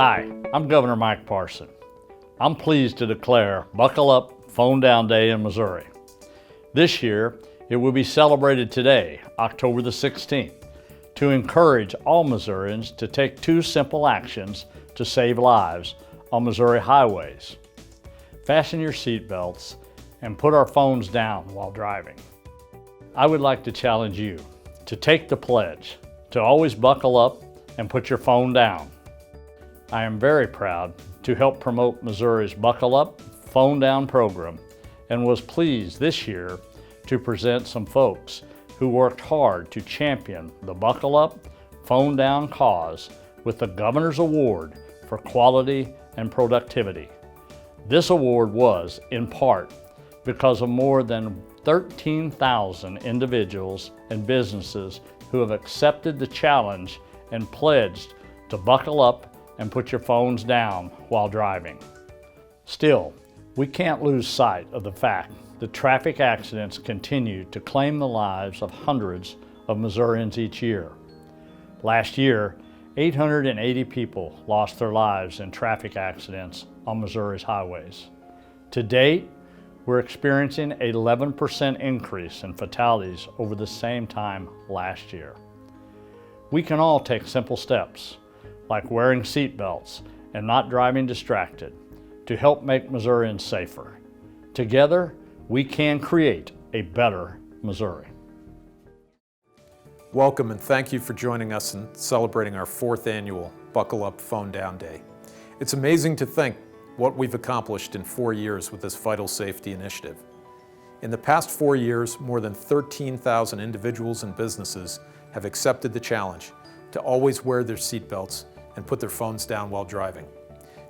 Hi, I'm Governor Mike Parson. I'm pleased to declare Buckle Up, Phone Down Day in Missouri. This year, it will be celebrated today, October the 16th, to encourage all Missourians to take two simple actions to save lives on Missouri highways. Fasten your seatbelts and put our phones down while driving. I would like to challenge you to take the pledge to always buckle up and put your phone down. I am very proud to help promote Missouri's Buckle Up, Phone Down program and was pleased this year to present some folks who worked hard to champion the Buckle Up, Phone Down cause with the Governor's Award for Quality and Productivity. This award was, in part, because of more than 13,000 individuals and businesses who have accepted the challenge and pledged to buckle up and put your phones down while driving. Still, we can't lose sight of the fact that traffic accidents continue to claim the lives of hundreds of Missourians each year. Last year, 880 people lost their lives in traffic accidents on Missouri's highways. To date, we're experiencing an 11% increase in fatalities over the same time last year. We can all take simple steps, like wearing seat belts and not driving distracted, to help make Missourians safer. Together, we can create a better Missouri. Welcome and thank you for joining us in celebrating our 4th annual Buckle Up, Phone Down Day. It's amazing to think what we've accomplished in 4 years with this vital safety initiative. In the past 4 years, more than 13,000 individuals and businesses have accepted the challenge to always wear their seatbelts and put their phones down while driving.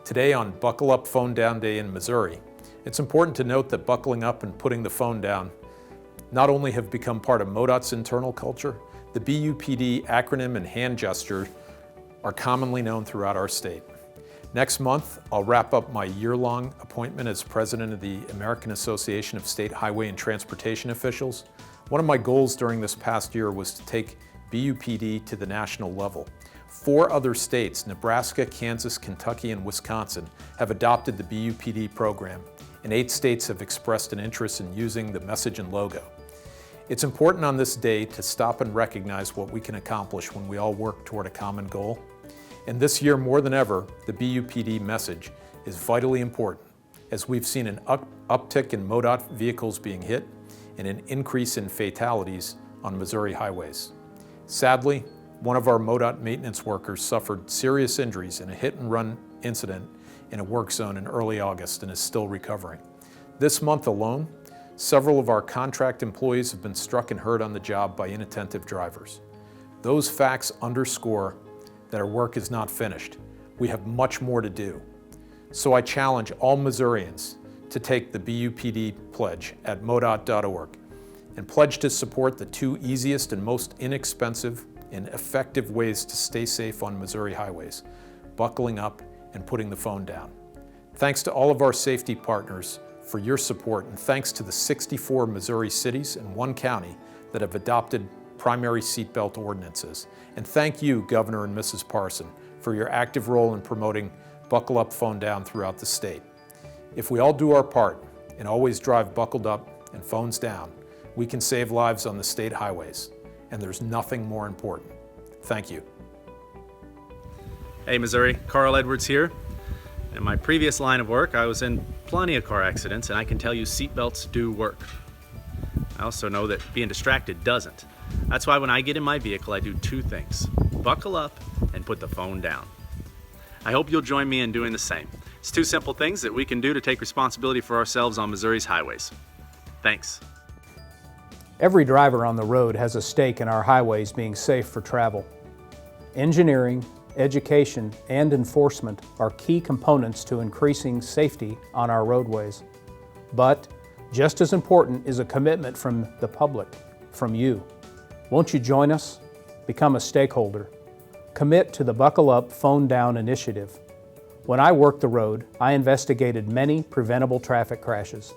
Today on Buckle Up, Phone Down Day in Missouri, it's important to note that buckling up and putting the phone down not only have become part of MoDOT's internal culture, the BUPD acronym and hand gesture are commonly known throughout our state. Next month, I'll wrap up my year-long appointment as president of the American Association of State Highway and Transportation Officials. One of my goals during this past year was to take BUPD to the national level. 4 other states, Nebraska, Kansas, Kentucky, and Wisconsin, have adopted the BUPD program, and 8 states have expressed an interest in using the message and logo. It's important on this day to stop and recognize what we can accomplish when we all work toward a common goal. And this year, more than ever, the BUPD message is vitally important, as we've seen an uptick in MoDOT vehicles being hit and an increase in fatalities on Missouri highways. Sadly, one of our MoDOT maintenance workers suffered serious injuries in a hit-and-run incident in a work zone in early August and is still recovering. This month alone, several of our contract employees have been struck and hurt on the job by inattentive drivers. Those facts underscore that our work is not finished. We have much more to do. So I challenge all Missourians to take the BUPD pledge at modot.org and pledge to support the 2 easiest and most inexpensive and effective ways to stay safe on Missouri highways: buckling up and putting the phone down. Thanks to all of our safety partners for your support, and thanks to the 64 Missouri cities and 1 county that have adopted primary seatbelt ordinances. And thank you, Governor and Mrs. Parson, for your active role in promoting Buckle Up, Phone Down throughout the state. If we all do our part and always drive buckled up and phones down, we can save lives on the state highways, and there's nothing more important. Thank you. Hey Missouri, Carl Edwards here. In my previous line of work, I was in plenty of car accidents, and I can tell you seatbelts do work. I also know that being distracted doesn't. That's why when I get in my vehicle, I do 2 things: buckle up and put the phone down. I hope you'll join me in doing the same. It's 2 simple things that we can do to take responsibility for ourselves on Missouri's highways. Thanks. Every driver on the road has a stake in our highways being safe for travel. Engineering, education, and enforcement are key components to increasing safety on our roadways. But just as important is a commitment from the public, from you. Won't you join us? Become a stakeholder. Commit to the Buckle Up, Phone Down initiative. When I worked the road, I investigated many preventable traffic crashes.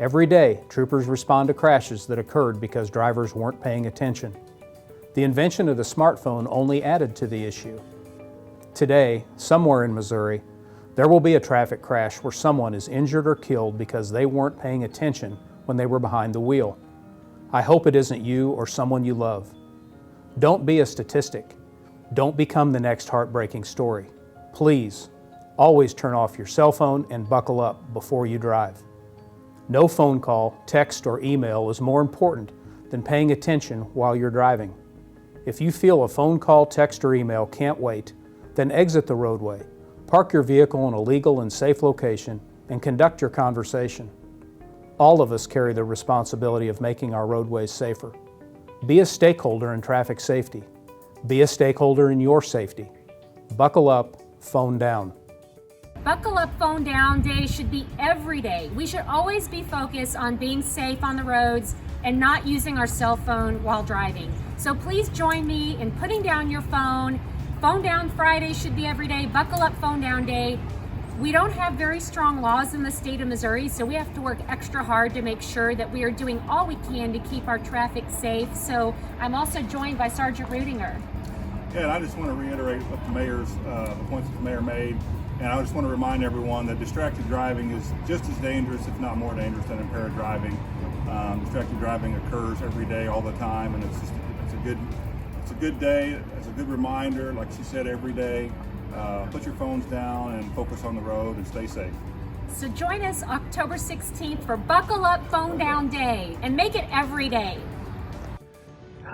Every day, troopers respond to crashes that occurred because drivers weren't paying attention. The invention of the smartphone only added to the issue. Today, somewhere in Missouri, there will be a traffic crash where someone is injured or killed because they weren't paying attention when they were behind the wheel. I hope it isn't you or someone you love. Don't be a statistic. Don't become the next heartbreaking story. Please, always turn off your cell phone and buckle up before you drive. No phone call, text, or email is more important than paying attention while you're driving. If you feel a phone call, text, or email can't wait, then exit the roadway, park your vehicle in a legal and safe location, and conduct your conversation. All of us carry the responsibility of making our roadways safer. Be a stakeholder in traffic safety. Be a stakeholder in your safety. Buckle up, phone down. Buckle Up, Phone Down Day should be every day. We should always be focused on being safe on the roads and not using our cell phone while driving. So please join me in putting down your phone. Phone Down Friday should be every day. Buckle Up, Phone Down Day. We don't have very strong laws in the state of Missouri, so we have to work extra hard to make sure that we are doing all we can to keep our traffic safe. So I'm also joined by Sergeant Rudinger. Yeah, and I just want to reiterate what the points that the mayor made. And I just want to remind everyone that distracted driving is just as dangerous, if not more dangerous, than impaired driving. Distracted driving occurs every day, all the time, and it's a good day. It's a good reminder, like she said, every day. Put your phones down and focus on the road and stay safe. So join us October 16th for Buckle Up, Phone Down Day, and make it every day.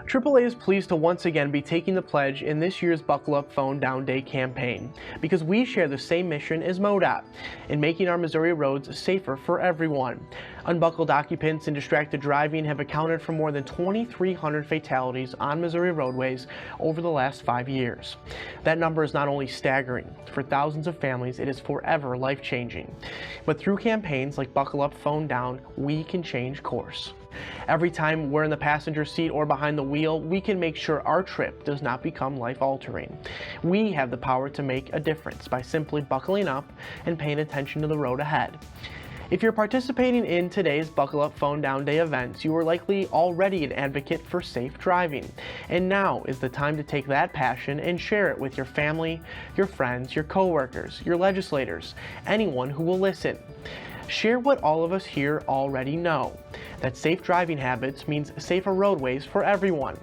AAA is pleased to once again be taking the pledge in this year's Buckle Up Phone Down Day campaign because we share the same mission as MoDOT in making our Missouri roads safer for everyone. Unbuckled occupants and distracted driving have accounted for more than 2,300 fatalities on Missouri roadways over the last 5 years. That number is not only staggering, for thousands of families it is forever life-changing. But through campaigns like Buckle Up Phone Down, we can change course. Every time we're in the passenger seat or behind the wheel, we can make sure our trip does not become life-altering. We have the power to make a difference by simply buckling up and paying attention to the road ahead. If you're participating in today's Buckle Up Phone Down Day events, you are likely already an advocate for safe driving. And now is the time to take that passion and share it with your family, your friends, your coworkers, your legislators, anyone who will listen. Share what all of us here already know, that safe driving habits means safer roadways for everyone.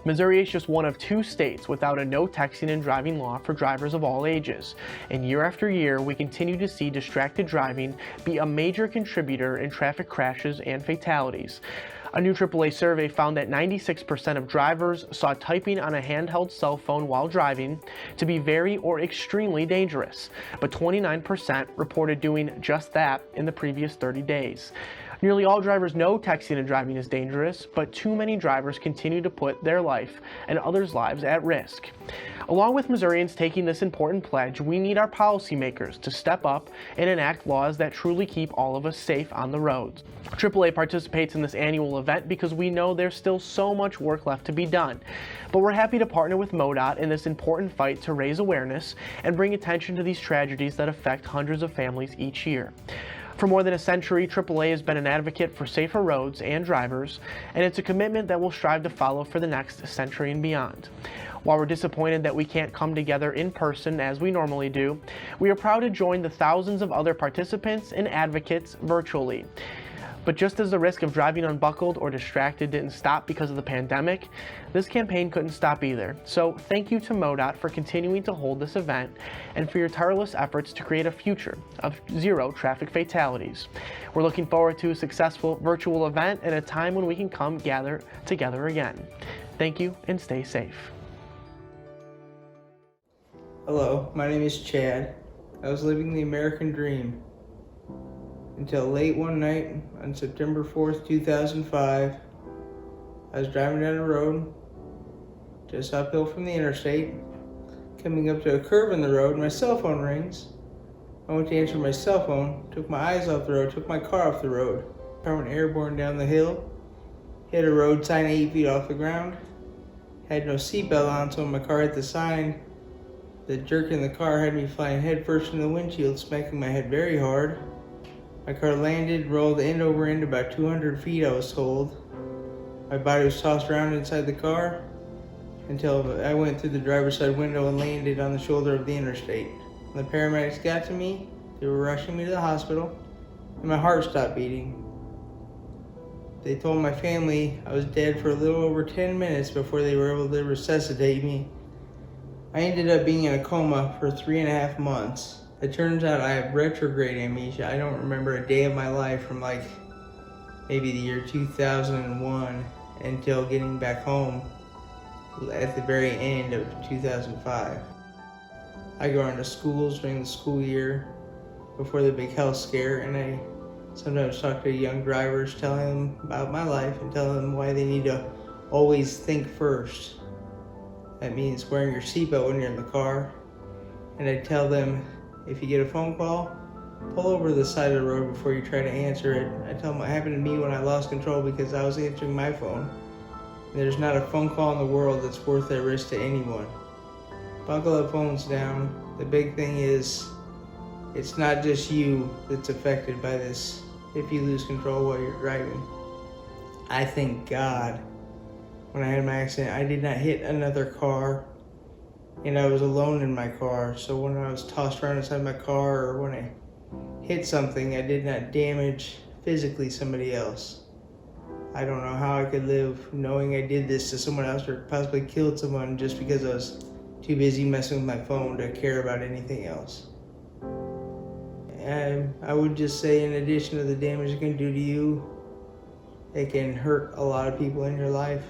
Missouri is just one of 2 states without a no texting and driving law for drivers of all ages. And year after year, we continue to see distracted driving be a major contributor in traffic crashes and fatalities. A new AAA survey found that 96% of drivers saw typing on a handheld cell phone while driving to be very or extremely dangerous, but 29% reported doing just that in the previous 30 days. Nearly all drivers know texting and driving is dangerous, but too many drivers continue to put their life and others' lives at risk. Along with Missourians taking this important pledge, we need our policymakers to step up and enact laws that truly keep all of us safe on the roads. AAA participates in this annual event because we know there's still so much work left to be done. But we're happy to partner with MoDOT in this important fight to raise awareness and bring attention to these tragedies that affect hundreds of families each year. For more than a century, AAA has been an advocate for safer roads and drivers, and it's a commitment that we'll strive to follow for the next century and beyond. While we're disappointed that we can't come together in person as we normally do, we are proud to join the thousands of other participants and advocates virtually. But just as the risk of driving unbuckled or distracted didn't stop because of the pandemic, this campaign couldn't stop either. So thank you to MoDOT for continuing to hold this event and for your tireless efforts to create a future of 0 traffic fatalities. We're looking forward to a successful virtual event and a time when we can come gather together again. Thank you and stay safe. Hello, my name is Chad. I was living the American dream until late one night on September 4th, 2005. I was driving down the road just uphill from the interstate. Coming up to a curve in the road, my cell phone rings. I went to answer my cell phone, took my eyes off the road, took my car off the road. Car went airborne down the hill, hit a road sign 8 feet off the ground. Had no seatbelt on, so when my car hit the sign, the jerk in the car had me flying headfirst in the windshield, smacking my head very hard. My car landed, rolled end over end about 200 feet, I was told. My body was tossed around inside the car. until I went through the driver's side window and landed on the shoulder of the interstate. When the paramedics got to me, they were rushing me to the hospital, and my heart stopped beating. They told my family I was dead for a little over 10 minutes before they were able to resuscitate me. I ended up being in a coma for 3.5 months. It turns out I have retrograde amnesia. I don't remember a day of my life from like maybe the year 2001 until getting back home at the very end of 2005. I go into schools during the school year before the big health scare, and I sometimes talk to young drivers, telling them about my life and telling them why they need to always think first. That means wearing your seatbelt when you're in the car. And I tell them, if you get a phone call, pull over to the side of the road before you try to answer it. I tell them what happened to me when I lost control because I was answering my phone. And there's not a phone call in the world that's worth that risk to anyone. Buckle up, phones down. The big thing is, it's not just you that's affected by this if you lose control while you're driving. I thank God when I had my accident, I did not hit another car, and I was alone in my car. So when I was tossed around inside my car, or when I hit something, I did not damage physically somebody else. I don't know how I could live knowing I did this to someone else or possibly killed someone just because I was too busy messing with my phone to care about anything else. And I would just say, in addition to the damage it can do to you, it can hurt a lot of people in your life.